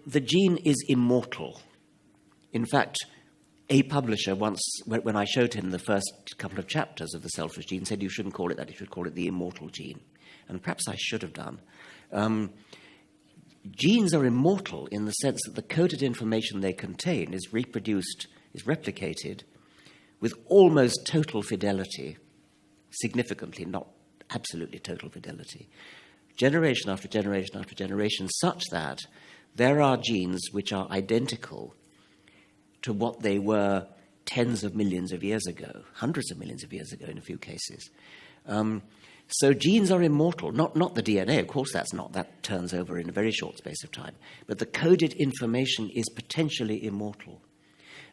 The gene is immortal. In fact, a publisher once, when I showed him the first couple of chapters of The Selfish Gene, said you shouldn't call it that, you should call it the immortal gene. And perhaps I should have done. Genes are immortal in the sense that the coded information they contain is reproduced, is replicated with almost total fidelity, significantly, not absolutely total fidelity, generation after generation after generation, such that there are genes which are identical to what they were tens of millions of years ago, hundreds of millions of years ago in a few cases. So genes are immortal, not the DNA, of course that's not, that turns over in a very short space of time, but the coded information is potentially immortal.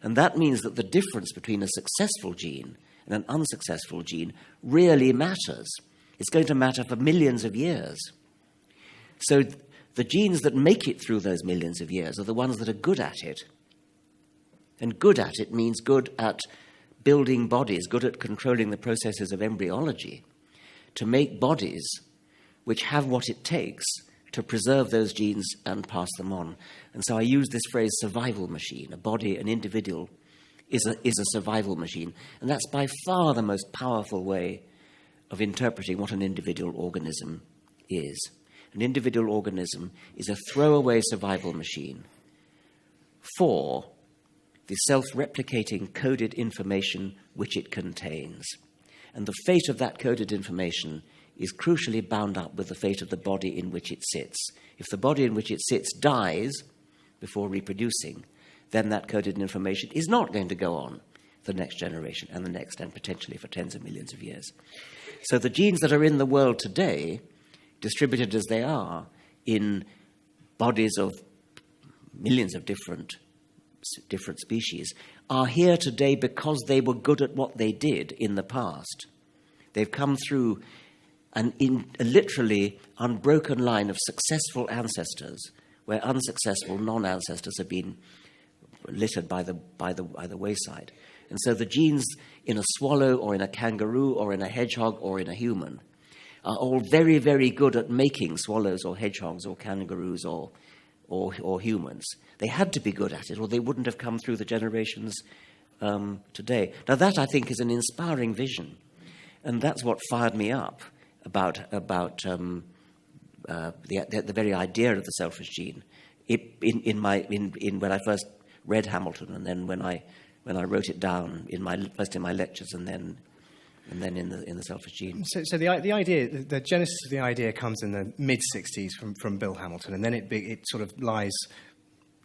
And that means that the difference between a successful gene and an unsuccessful gene really matters. It's going to matter for millions of years. So the genes that make it through those millions of years are the ones that are good at it. And good at it means good at building bodies, good at controlling the processes of embryology, to make bodies which have what it takes to preserve those genes and pass them on. And so I use this phrase survival machine. A body, an individual, is a survival machine. And that's by far the most powerful way of interpreting what an individual organism is. An individual organism is a throwaway survival machine for the self-replicating coded information which it contains. And the fate of that coded information is crucially bound up with the fate of the body in which it sits. If the body in which it sits dies before reproducing, then that coded information is not going to go on the next generation and the next, and potentially for tens of millions of years. So the genes that are in the world today, distributed as they are in bodies of millions of different species, are here today because they were good at what they did in the past. They've come through a literally unbroken line of successful ancestors, where unsuccessful non-ancestors have been littered by the wayside. And so the genes in a swallow or in a kangaroo or in a hedgehog or in a human are all very, very good at making swallows or hedgehogs or kangaroos or humans. They had to be good at it, or they wouldn't have come through the generations today. Now that, I think, is an inspiring vision, and that's what fired me up about the very idea of the selfish gene. When I first read Hamilton, and then when I wrote it down first in my lectures, and then in the selfish gene. So the idea, the genesis of the idea comes in the mid-60s from Bill Hamilton, and then it sort of lies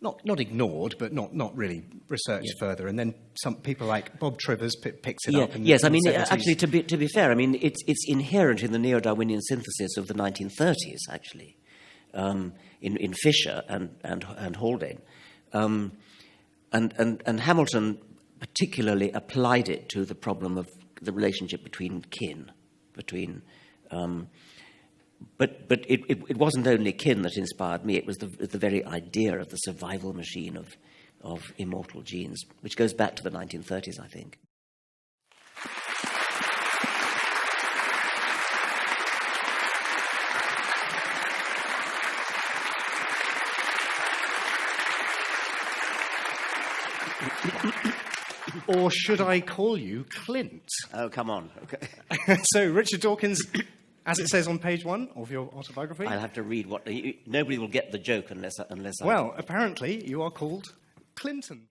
not ignored, but not really researched further. And then some people like Bob Trivers picks it up. Yes, I mean, actually, to be fair, I mean, it's inherent in the neo-Darwinian synthesis of the 1930s, actually, in Fisher and Haldane. And Hamilton particularly applied it to the problem of the relationship between kin, but it wasn't only kin that inspired me. It was the very idea of the survival machine of immortal genes, which goes back to the 1930s, I think. Or should I call you Clint? Oh, come on. Okay. So, Richard Dawkins, as it says on page 1 of your autobiography. I'll have to read nobody will get the joke unless I... Well, apparently you are called Clinton.